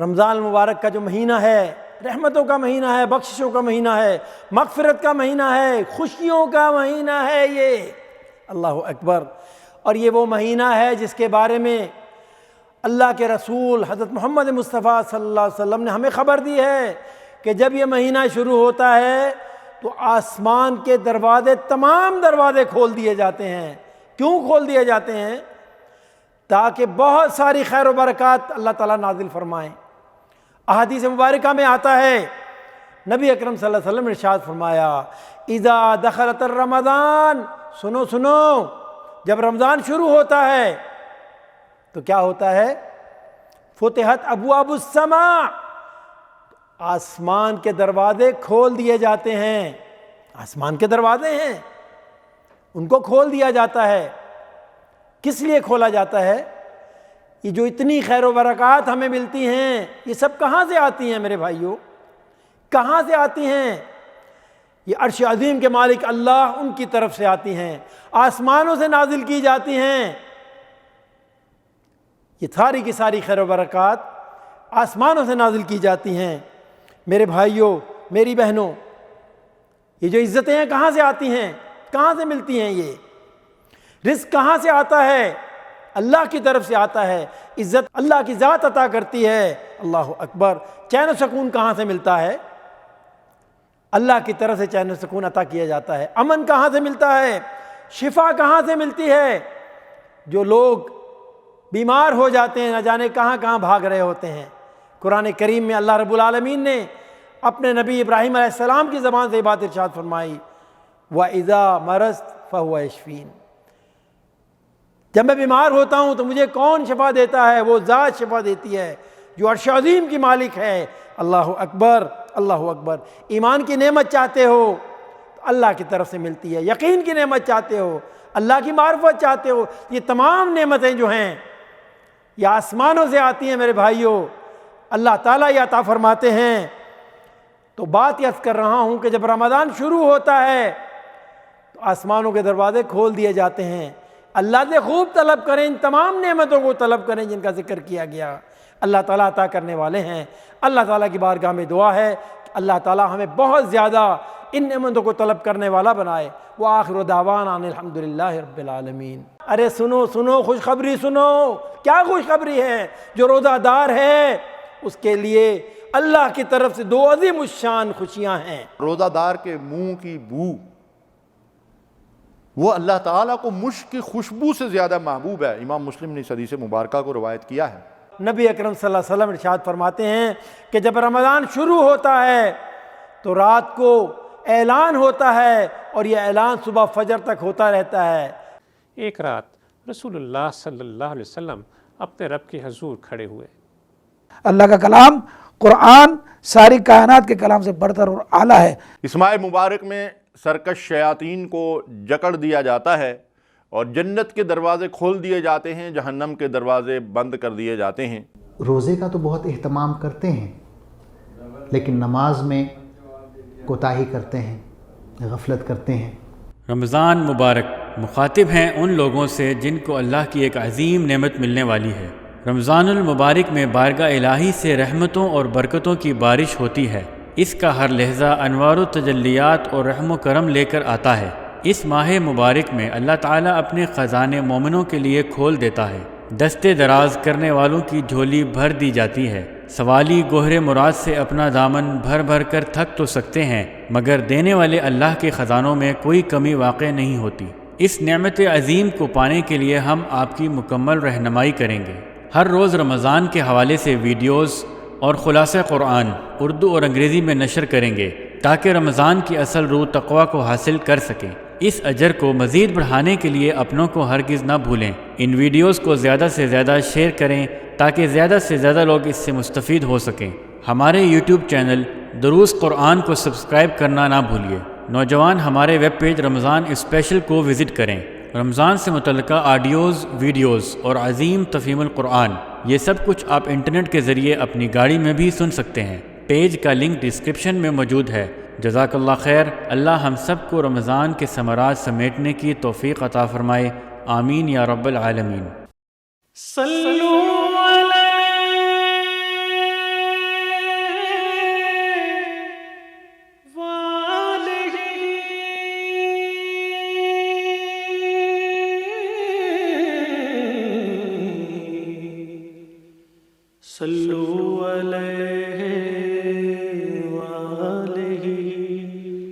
رمضان المبارک کا جو مہینہ ہے رحمتوں کا مہینہ ہے، بخششوں کا مہینہ ہے، مغفرت کا مہینہ ہے، خوشیوں کا مہینہ ہے یہ، اللہ اکبر۔ اور یہ وہ مہینہ ہے جس کے بارے میں اللہ کے رسول حضرت محمد مصطفیٰ صلی اللہ علیہ وسلم نے ہمیں خبر دی ہے کہ جب یہ مہینہ شروع ہوتا ہے تو آسمان کے دروازے، تمام دروازے کھول دیے جاتے ہیں۔ کیوں کھول دیے جاتے ہیں؟ تاکہ بہت ساری خیر و برکات اللہ تعالیٰ نازل فرمائیں۔ احادیث مبارکہ میں آتا ہے، نبی اکرم صلی اللہ علیہ وسلم نے ارشاد فرمایا، اذا دخلت الرمضان، سنو جب رمضان شروع ہوتا ہے تو کیا ہوتا ہے؟ فتحت ابواب السماء، آسمان کے دروازے کھول دیے جاتے ہیں۔ آسمان کے دروازے ہیں، ان کو کھول دیا جاتا ہے۔ کس لیے کھولا جاتا ہے؟ یہ جو اتنی خیر و برکات ہمیں ملتی ہیں، یہ سب کہاں سے آتی ہیں میرے بھائیوں؟ کہاں سے آتی ہیں؟ یہ عرش عظیم کے مالک اللہ، ان کی طرف سے آتی ہیں، آسمانوں سے نازل کی جاتی ہیں۔ یہ ساری کی ساری خیر و برکات آسمانوں سے نازل کی جاتی ہیں۔ میرے بھائیوں، میری بہنوں، یہ جو عزتیں ہیں کہاں سے آتی ہیں؟ کہاں سے ملتی ہیں؟ یہ رزق کہاں سے آتا ہے؟ اللہ کی طرف سے آتا ہے۔ عزت اللہ کی ذات عطا کرتی ہے، اللہ اکبر۔ چین و سکون کہاں سے ملتا ہے؟ اللہ کی طرف سے چین و سکون عطا کیا جاتا ہے۔ امن کہاں سے ملتا ہے؟ شفا کہاں سے ملتی ہے؟ جو لوگ بیمار ہو جاتے ہیں، نہ جانے کہاں کہاں بھاگ رہے ہوتے ہیں، قرآن کریم میں اللہ رب العالمین نے اپنے نبی ابراہیم علیہ السلام کی زبان سے یہ بات ارشاد فرمائی، وَإِذَا مَرَضْتُ فَهُوَ يَشْفِينِ، جب میں بیمار ہوتا ہوں تو مجھے کون شفا دیتا ہے؟ وہ ذات شفا دیتی ہے جو عرش عظیم کی مالک ہے۔ اللہ اکبر، اللہ اکبر۔ ایمان کی نعمت چاہتے ہو تو اللہ کی طرف سے ملتی ہے، یقین کی نعمت چاہتے ہو، اللہ کی معرفت چاہتے ہو، یہ تمام نعمتیں جو ہیں یہ آسمانوں سے آتی ہیں میرے بھائیوں، اللہ تعالیٰ یہ عطا فرماتے ہیں۔ تو بات یہ کر رہا ہوں کہ جب رمضان شروع ہوتا ہے تو آسمانوں کے دروازے کھول دیے جاتے ہیں۔ اللہ سے خوب طلب کریں، ان تمام نعمتوں کو طلب کریں جن کا ذکر کیا گیا، اللہ تعالیٰ عطا کرنے والے ہیں۔ اللہ تعالیٰ کی بارگاہ میں دعا ہے کہ اللہ تعالیٰ ہمیں بہت زیادہ ان نعمتوں کو طلب کرنے والا بنائے۔ وآخر دعوانا ان الحمدللہ رب العالمین۔ ارے سنو خوشخبری سنو، کیا خوشخبری ہے؟ جو روزہ دار ہے اس کے لیے اللہ کی طرف سے دو عظیم الشان خوشیاں ہیں۔ روزہ دار کے منہ کی بو وہ اللہ تعالیٰ کو مشک کی خوشبو سے زیادہ محبوب ہے۔ امام مسلم نے اس حدیث مبارکہ کو روایت کیا ہے۔ نبی اکرم صلی اللہ علیہ وسلم ارشاد فرماتے ہیں کہ جب رمضان شروع ہوتا ہے تو رات کو اعلان ہوتا ہے اور یہ اعلان صبح فجر تک ہوتا رہتا ہے۔ ایک رات رسول اللہ صلی اللہ علیہ وسلم اپنے رب کے حضور کھڑے ہوئے۔ اللہ کا کلام قرآن ساری کائنات کے کلام سے برتر اور اعلیٰ ہے۔ اس ماہ مبارک میں سرکش شیاطین کو جکڑ دیا جاتا ہے اور جنت کے دروازے کھول دیے جاتے ہیں، جہنم کے دروازے بند کر دیے جاتے ہیں۔ روزے کا تو بہت اہتمام کرتے ہیں لیکن نماز میں کوتاہی کرتے ہیں، غفلت کرتے ہیں۔ رمضان مبارک مخاطب ہیں ان لوگوں سے جن کو اللہ کی ایک عظیم نعمت ملنے والی ہے۔ رمضان المبارک میں بارگاہ الہی سے رحمتوں اور برکتوں کی بارش ہوتی ہے۔ اس کا ہر لحظہ انوار و تجلیات اور رحم و کرم لے کر آتا ہے۔ اس ماہ مبارک میں اللہ تعالیٰ اپنے خزانے مومنوں کے لیے کھول دیتا ہے۔ دستے دراز کرنے والوں کی جھولی بھر دی جاتی ہے۔ سوالی گوہر مراد سے اپنا دامن بھر بھر کر تھک تو سکتے ہیں مگر دینے والے اللہ کے خزانوں میں کوئی کمی واقع نہیں ہوتی۔ اس نعمت عظیم کو پانے کے لیے ہم آپ کی مکمل رہنمائی کریں گے۔ ہر روز رمضان کے حوالے سے ویڈیوز اور خلاصہ قرآن اردو اور انگریزی میں نشر کریں گے تاکہ رمضان کی اصل روح تقویٰ کو حاصل کر سکیں۔ اس اجر کو مزید بڑھانے کے لیے اپنوں کو ہرگز نہ بھولیں۔ ان ویڈیوز کو زیادہ سے زیادہ شیئر کریں تاکہ زیادہ سے زیادہ لوگ اس سے مستفید ہو سکیں۔ ہمارے یوٹیوب چینل دروس قرآن کو سبسکرائب کرنا نہ بھولیے۔ نوجوان ہمارے ویب پیج رمضان اسپیشل کو وزٹ کریں۔ رمضان سے متعلقہ آڈیوز، ویڈیوز اور عظیم تفہیم القرآن یہ سب کچھ آپ انٹرنیٹ کے ذریعے اپنی گاڑی میں بھی سن سکتے ہیں۔ پیج کا لنک ڈسکرپشن میں موجود ہے۔ جزاک اللہ خیر۔ اللہ ہم سب کو رمضان کے ثمرات سمیٹنے کی توفیق عطا فرمائے، آمین یا رب العالمین۔ صلو علی صلو علیہ